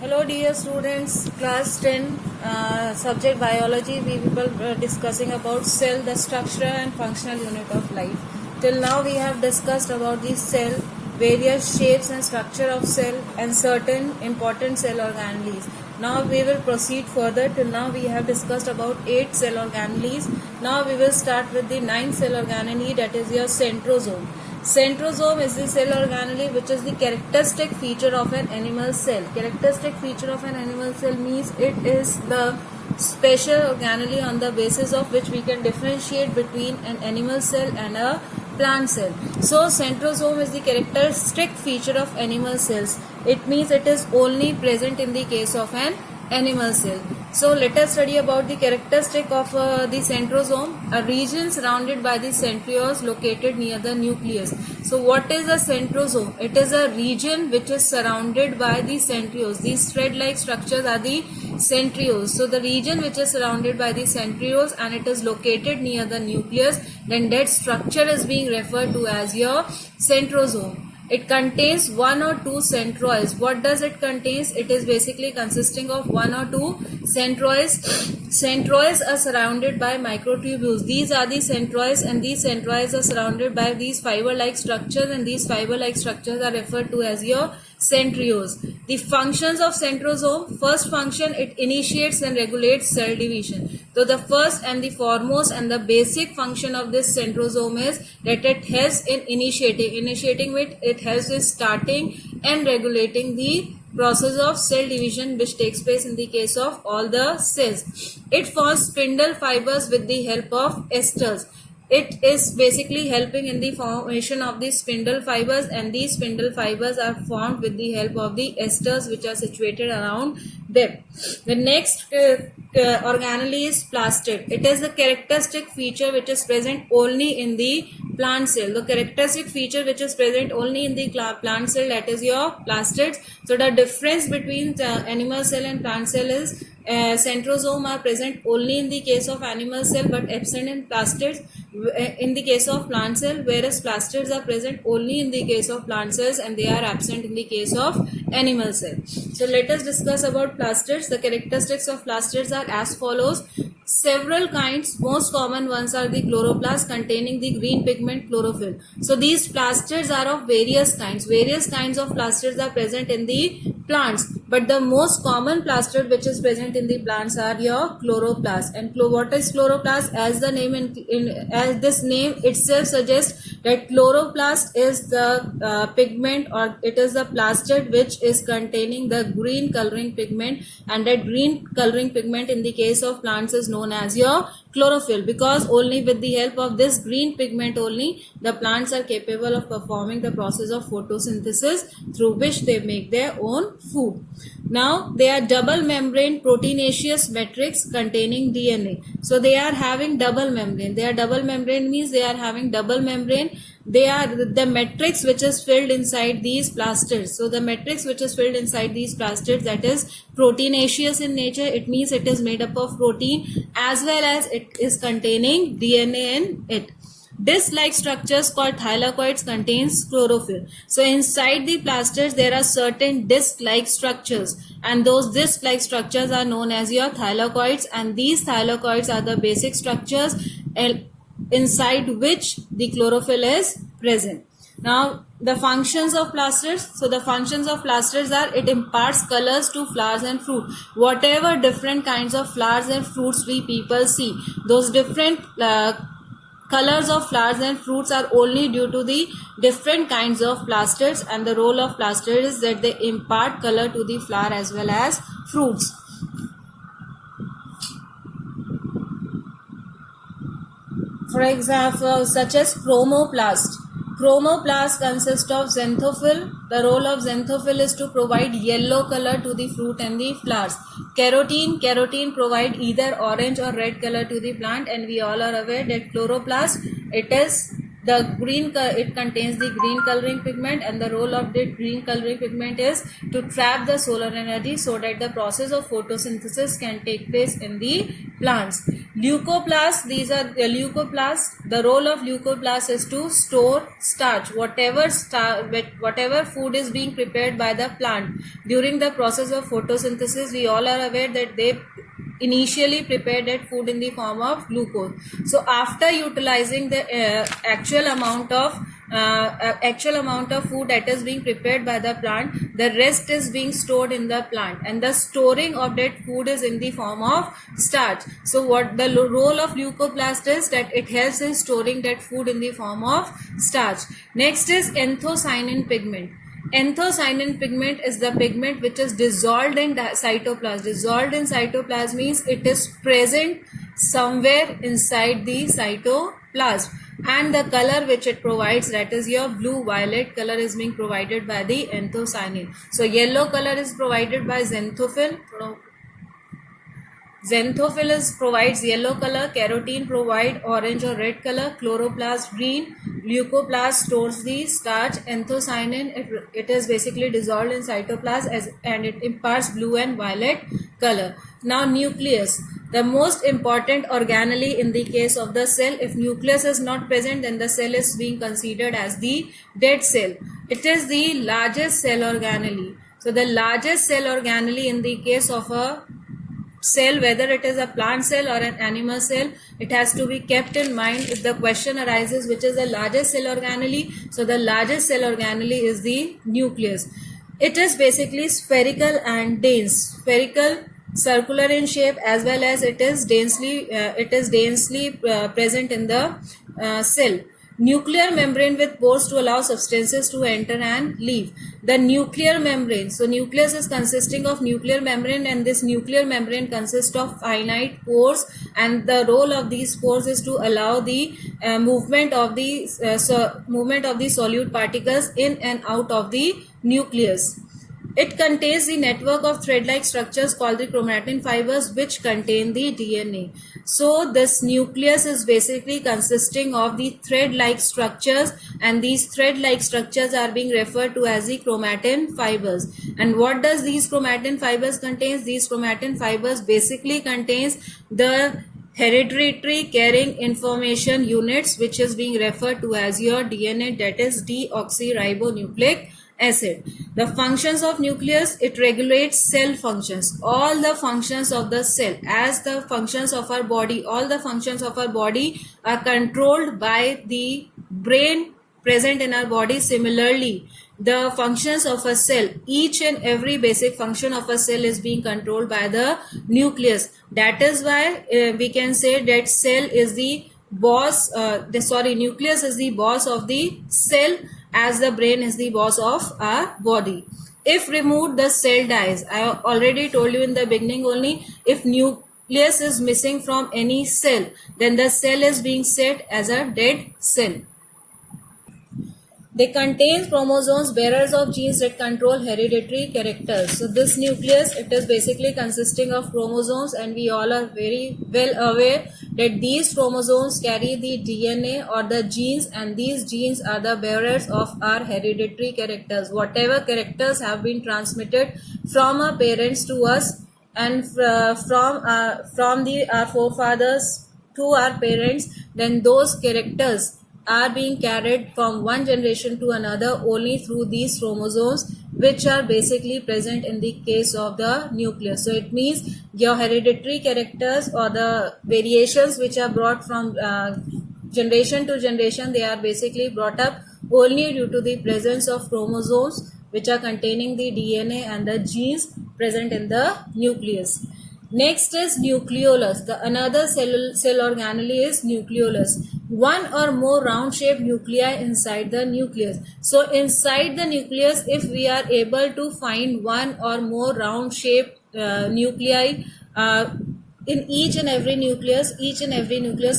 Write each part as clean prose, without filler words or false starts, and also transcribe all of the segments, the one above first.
Hello dear students, class 10, subject biology. We will be discussing about cell, the structure and functional unit of life. Till now we have discussed about the cell, various shapes and structure of cell and certain important cell organelles. Now we will proceed further. Till now we have discussed about 8 cell organelles. Now we will start with the 9th cell organelle, that is your centrosome. Centrosome is the cell organelle which is the characteristic feature of an animal cell. Characteristic feature of an animal cell means it is the special organelle on the basis of which we can differentiate between an animal cell and a plant cell. So centrosome is the characteristic feature of animal cells. It means it is only present in the case of an animal cell. So let us study about the characteristic of the centrosome, a region surrounded by the centrioles located near the nucleus. So what is a centrosome? It is a region which is surrounded by the centrioles. These thread-like structures are the centrioles. So the region which is surrounded by the centrioles and it is located near the nucleus, then that structure is being referred to as your centrosome. It contains one or two centroids. What does it contains? It is basically consisting of one or two centroids. Centroids are surrounded by microtubules. These are the centroids and these centroids are surrounded by these fiber-like structures and these fiber-like structures are referred to as your centrioles. The functions of centrosome: first function, it initiates and regulates cell division. So the first and the foremost and the basic function of this centrosome is that it helps in initiating with it helps in starting and regulating the process of cell division which takes place in the case of all the cells. It forms spindle fibers with the help of esters. It is basically helping in the formation of the spindle fibers, and these spindle fibers are formed with the help of the esters which are situated around them. The next organelle is plastid. It is the characteristic feature which is present only in the plant cell. The characteristic feature which is present only in the plant cell, that is your plastids. So the difference between the animal cell and plant cell is centrosome are present only in the case of animal cell but absent in plastids in the case of plant cell, whereas plastids are present only in the case of plant cells and they are absent in the case of animal cell. So let us discuss about plastids. The characteristics of plastids are as follows. Several kinds, most common ones are the chloroplasts containing the green pigment chlorophyll. So these plastids are of various kinds. Various kinds of plastids are present in the plants, but the most common plastid which is present in the plants are your chloroplasts. And what is chloroplast? As the name as this name itself suggests that chloroplast is the pigment, or it is the plastid which is containing the green coloring pigment, and that green coloring pigment in the case of plants is known as your chlorophyll, because only with the help of this green pigment only the plants are capable of performing the process of photosynthesis through which they make their own food. Now they are double membrane proteinaceous matrix containing DNA. So they are having double membrane. They are double membrane means they are having double membrane. They are the matrix which is filled inside these plastids. So the matrix which is filled inside these plastids, that is proteinaceous in nature. It means it is made up of protein as well as it is containing DNA in it. Disc-like structures called thylakoids contains chlorophyll. So inside the plastids there are certain disc-like structures, and those disc-like structures are known as your thylakoids, and these thylakoids are the basic structures inside which the chlorophyll is present. Now the functions of plastids. So the functions of plastids are it imparts colors to flowers and fruit. Whatever different kinds of flowers and fruits we people see, those different colors of flowers and fruits are only due to the different kinds of plastids, and the role of plastids is that they impart color to the flower as well as fruits. For example, such as chromoplast. Chromoplast consists of xanthophyll. The role of xanthophyll is to provide yellow color to the fruit and the flowers. Carotene provide either orange or red color to the plant, and we all are aware that chloroplast, it is It contains the green coloring pigment, and the role of the green coloring pigment is to trap the solar energy so that the process of photosynthesis can take place in the plants. Leucoplasts, these are the leucoplasts. The role of leucoplasts is to store starch. Whatever food is being prepared by the plant during the process of photosynthesis, we all are aware that they initially prepared that food in the form of glucose. So after utilizing the actual amount of food that is being prepared by the plant, the rest is being stored in the plant, and the storing of that food is in the form of starch. So what the role of leucoplast is, that it helps in storing that food in the form of starch. Next is anthocyanin pigment. Anthocyanin pigment is the pigment which is dissolved in cytoplasm. Dissolved in cytoplasm means it is present somewhere inside the cytoplasm, and the color which it provides, that is your blue violet color, is being provided by the anthocyanin. So yellow color is provided by xanthophyll. Xanthophyll provides yellow color, carotene provide orange or red color, chloroplast green, leucoplast stores the starch, anthocyanin it is basically dissolved in cytoplasm and it imparts blue and violet color. Now nucleus, the most important organelle in the case of the cell. If nucleus is not present, then the cell is being considered as the dead cell. It is the largest cell organelle. So the largest cell organelle in the case of a cell, whether it is a plant cell or an animal cell, it has to be kept in mind if the question arises which is the largest cell organelle. So the largest cell organelle is the nucleus. It is basically spherical and dense. Spherical, circular in shape, as well as it is densely present in the cell. Nuclear membrane with pores to allow substances to enter and leave. The nuclear membrane, so nucleus is consisting of nuclear membrane, and this nuclear membrane consists of finite pores, and the role of these pores is to allow the movement of the solute particles in and out of the nucleus. It contains the network of thread-like structures called the chromatin fibers, which contain the DNA. So this nucleus is basically consisting of the thread-like structures, and these thread-like structures are being referred to as the chromatin fibers. And what does these chromatin fibers contain? These chromatin fibers basically contains the hereditary carrying information units, which is being referred to as your DNA, that is deoxyribonucleic acid. The functions of nucleus, it regulates cell functions. All the functions of the cell, as the functions of our body, all the functions of our body are controlled by the brain present in our body. Similarly, the functions of a cell, each and every basic function of a cell is being controlled by the nucleus. That is why we can say that cell is the boss, nucleus is the boss of the cell, as the brain is the boss of our body. If removed, the cell dies. I already told you in the beginning only, if nucleus is missing from any cell, then the cell is being set as a dead cell. They contain chromosomes, bearers of genes that control hereditary characters. So this nucleus, it is basically consisting of chromosomes, and we all are very well aware that these chromosomes carry the DNA or the genes, and these genes are the bearers of our hereditary characters. Whatever characters have been transmitted from our parents to us, and from our forefathers to our parents, then those characters are being carried from one generation to another only through these chromosomes, which are basically present in the case of the nucleus. So it means your hereditary characters or the variations which are brought from generation to generation, they are basically brought up only due to the presence of chromosomes which are containing the DNA and the genes present in the nucleus. Next is nucleolus. The another cell organelle is nucleolus. One or more round-shaped nuclei inside the nucleus. So inside the nucleus, if we are able to find one or more round-shaped nuclei in each and every nucleus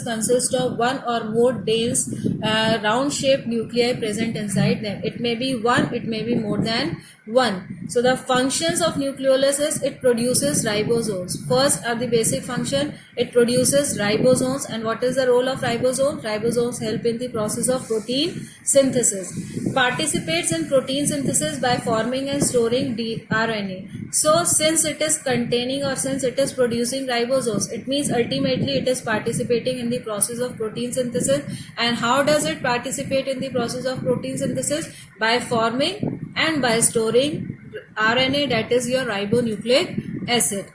consists of one or more dense round shaped nuclei present inside them. It may be one, it may be more than one. So the functions of nucleolus is it produces ribosomes. First are the basic function, it produces ribosomes. And what is the role of ribosomes? Ribosomes help in the process of protein synthesis, participates in protein synthesis by forming and storing RNA. So since it is containing or since it is producing ribosomes, it means ultimately it is participating in the process of protein synthesis. And how does it participate in the process of protein synthesis? By forming and by storing RNA, that is your ribonucleic acid.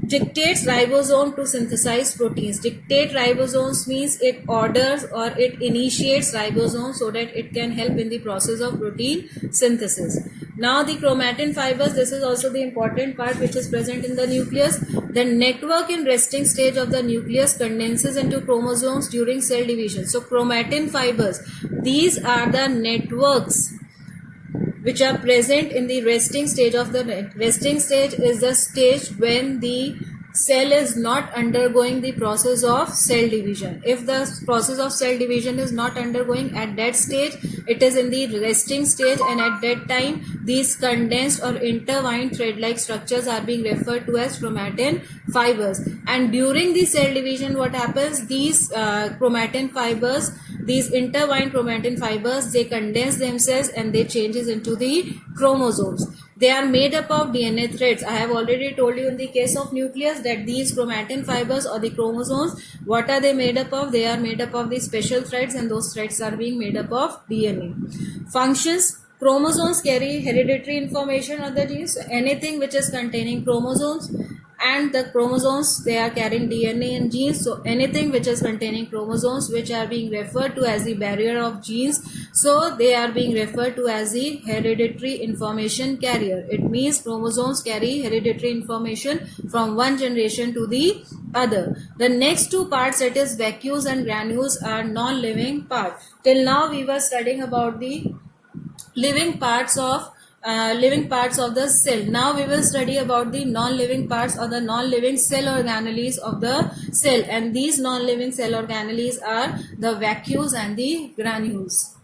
Dictates ribosome to synthesize proteins. Dictate ribosomes means it orders or it initiates ribosomes so that it can help in the process of protein synthesis. Now the chromatin fibers, this is also the important part which is present in the nucleus. The network in resting stage of the nucleus condenses into chromosomes during cell division. So chromatin fibers, these are the networks which are present in the resting stage of the net. Resting stage is the stage when the cell is not undergoing the process of cell division. If the process of cell division is not undergoing at that stage, it is in the resting stage, and at that time these condensed or intertwined thread-like structures are being referred to as chromatin fibers. And during the cell division, what happens? These chromatin fibers, these intertwined chromatin fibers, they condense themselves and they changes into the chromosomes. They are made up of DNA threads. I have already told you in the case of nucleus that these chromatin fibers or the chromosomes, what are they made up of? They are made up of the special threads, and those threads are being made up of DNA. Functions: chromosomes carry hereditary information of the genes. So anything which is containing chromosomes, and the chromosomes, they are carrying DNA and genes. So anything which is containing chromosomes, which are being referred to as the barrier of genes, so they are being referred to as the hereditary information carrier. It means chromosomes carry hereditary information from one generation to the other. The next two parts, that is vacuoles and granules, are non-living part. Till now we were studying about the living parts of the cell. Now we will study about the non-living parts or the non-living cell organelles of the cell, and these non-living cell organelles are the vacuoles and the granules.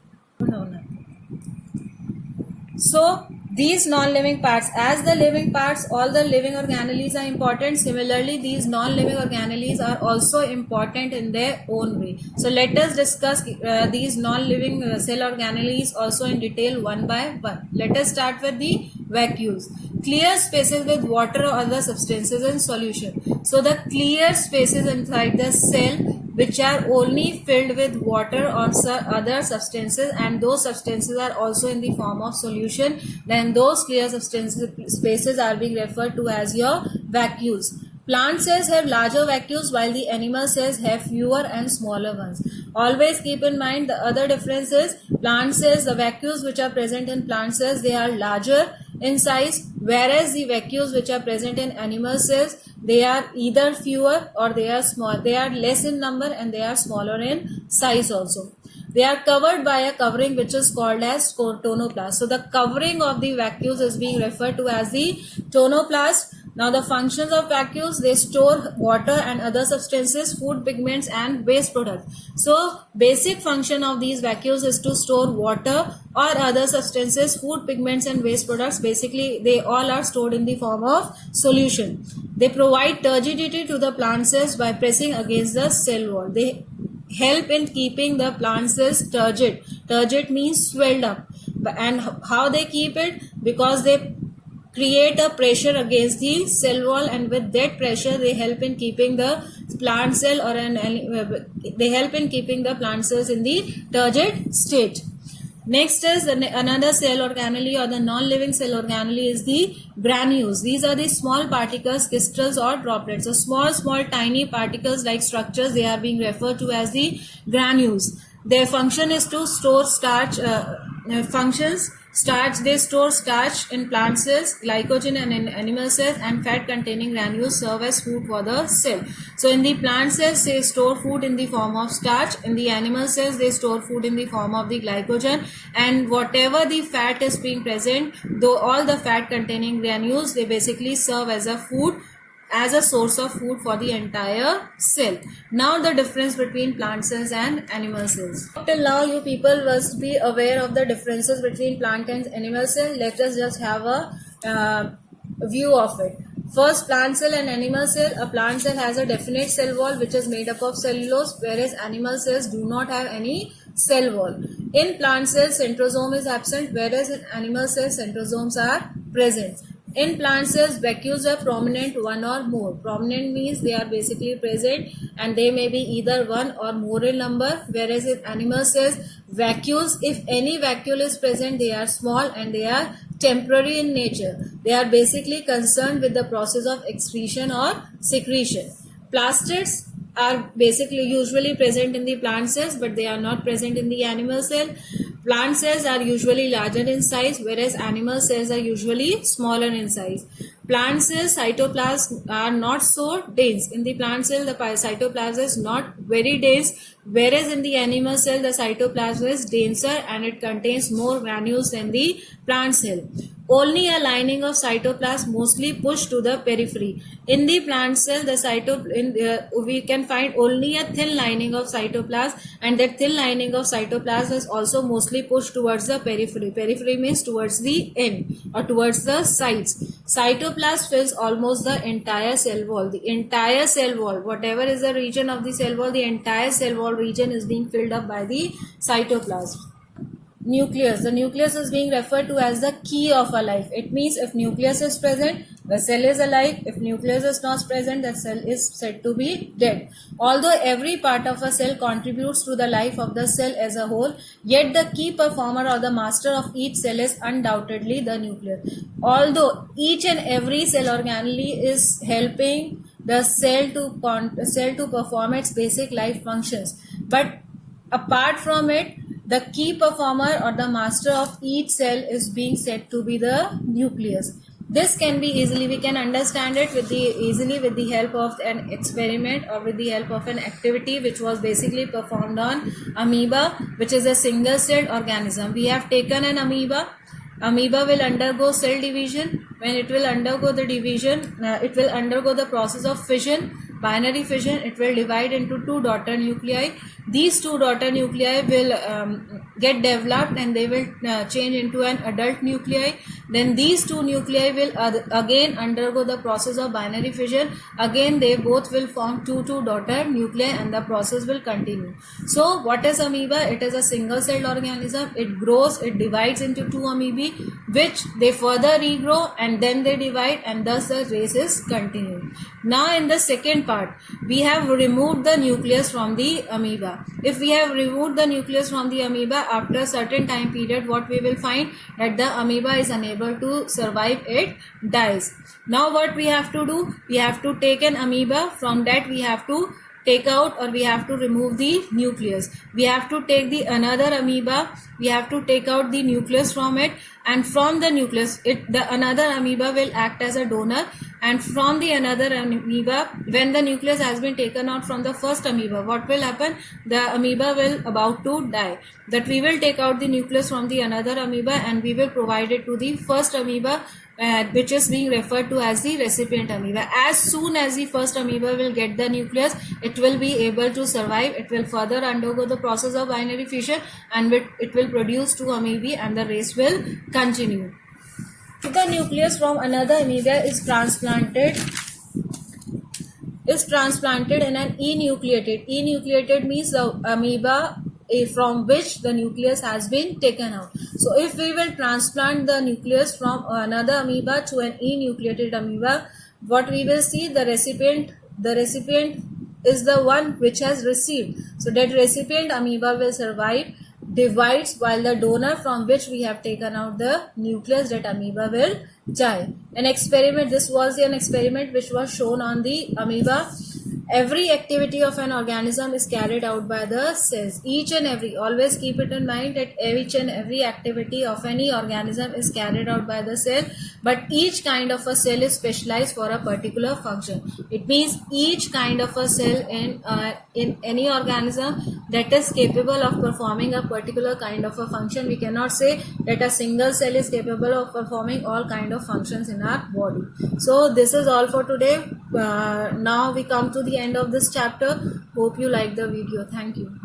So these non-living parts, as the living parts, all the living organelles are important. Similarly, these non-living organelles are also important in their own way. So let us discuss these non-living cell organelles also in detail one by one. Let us start with the vacuoles. Clear spaces with water or other substances in solution. So the clear spaces inside the cell which are only filled with water or other substances, and those substances are also in the form of solution, then those clear spaces are being referred to as your vacuoles. Plant cells have larger vacuoles while the animal cells have fewer and smaller ones. Always keep in mind the other difference is plant cells, the vacuoles which are present in plant cells, they are larger in size, whereas the vacuoles which are present in animal cells, they are either fewer or they are small. They are less in number and they are smaller in size also. They are covered by a covering which is called as tonoplast. So the covering of the vacuoles is being referred to as the tonoplast. Now the functions of vacuoles, they store water and other substances, food pigments and waste products. So basic function of these vacuoles is to store water or other substances, food pigments and waste products. Basically they all are stored in the form of solution. They provide turgidity to the plant cells by pressing against the cell wall. They help in keeping the plant cells turgid. Turgid means swelled up. And how they keep it? Because they create a pressure against the cell wall, and with that pressure they help in keeping the plant cell or they help in keeping the plant cells in the turgid state. Next is another cell organelle or the non-living cell organelle is the granules. These are the small particles, crystals or droplets. So small tiny particles like structures, they are being referred to as the granules. Their function is to store starch. They store starch in plant cells, glycogen in animal cells, and fat containing granules serve as food for the cell. So in the plant cells, they store food in the form of starch. In the animal cells, they store food in the form of the glycogen, and whatever the fat is being present, though all the fat containing granules, they basically serve as a food as a source of food for the entire cell. Now the difference between plant cells and animal cells. Till now you people must be aware of the differences between plant and animal cell. Let us just have a view of it. First, plant cell and animal cell. A plant cell has a definite cell wall which is made up of cellulose, whereas animal cells do not have any cell wall. In plant cells, centrosome is absent, whereas in animal cells, centrosomes are present. In plant cells, vacuoles are prominent, one or more. Prominent means they are basically present and they may be either one or more in number, whereas in animal cells, vacuoles, if any vacuole is present, they are small and they are temporary in nature. They are basically concerned with the process of excretion or secretion. Plastids are basically usually present in the plant cells, but they are not present in the animal cell. Plant cells are usually larger in size, whereas animal cells are usually smaller in size. Plant cells cytoplasm are not so dense. In the plant cell, the cytoplasm is not very dense, whereas in the animal cell, the cytoplasm is denser and it contains more granules than the plant cell. Only a lining of cytoplasm mostly pushed to the periphery. In the plant cell, we can find only a thin lining of cytoplasm, and that thin lining of cytoplasm is also mostly pushed towards the periphery. Periphery means towards the end or towards the sides. Cytoplasm fills almost the entire cell wall. The entire cell wall, whatever is the region of the cell wall, the entire cell wall region is being filled up by the cytoplasm. Nucleus. The nucleus is being referred to as the key of a life. It means if nucleus is present, the cell is alive. If nucleus is not present, the cell is said to be dead. Although every part of a cell contributes to the life of the cell as a whole, yet the key performer or the master of each cell is undoubtedly the nucleus. Although each and every cell organelle is helping the cell to perform its basic life functions, but apart from it, the key performer or the master of each cell is being said to be the nucleus. This can be we can understand it easily with the help of an experiment or with the help of an activity which was basically performed on amoeba, which is a single-celled organism. We have taken an amoeba. Amoeba will undergo cell division. When it will undergo the division, it will undergo the process of fission, binary fission. It will divide into two daughter nuclei. These two daughter nuclei will get developed and they will change into an adult nuclei. Then these two nuclei will again undergo the process of binary fission. Again they both will form two daughter nuclei and the process will continue. So what is amoeba? It is a single celled organism. It grows, it divides into two amoebae, which they further regrow and then they divide, and thus the race is continued. Now in the second part, we have removed the nucleus from the amoeba. If we have removed the nucleus from the amoeba, after a certain time period, what we will find that the amoeba is unable to survive, it dies. Now what we have to do? We have to take an amoeba. From that we have to take out or we have to remove the nucleus. We have to take the another amoeba. We have to take out the nucleus from it, and from the nucleus, the another amoeba will act as a donor. And from the another amoeba, when the nucleus has been taken out from the first amoeba, what will happen? The amoeba will about to die. That we will take out the nucleus from the another amoeba and we will provide it to the first amoeba, which is being referred to as the recipient amoeba. As soon as the first amoeba will get the nucleus, it will be able to survive. It will further undergo the process of binary fission and it will produce two amoebae and the race will continue. If the nucleus from another amoeba is transplanted in an enucleated. Enucleated means the amoeba from which the nucleus has been taken out. So if we will transplant the nucleus from another amoeba to an enucleated amoeba, what we will see, the recipient is the one which has received. So that recipient amoeba will survive, divides, while the donor from which we have taken out the nucleus, that amoeba will die. This was an experiment which was shown on the amoeba. Every activity of an organism is carried out by the cells. Each and every, always keep it in mind that each and every activity of any organism is carried out by the cell, but each kind of a cell is specialized for a particular function. It means each kind of a cell in any organism that is capable of performing a particular kind of a function. We cannot say that a single cell is capable of performing all kind of functions in our body. So this is all for today. Now we come to the end of this chapter. Hope you like the video. Thank you.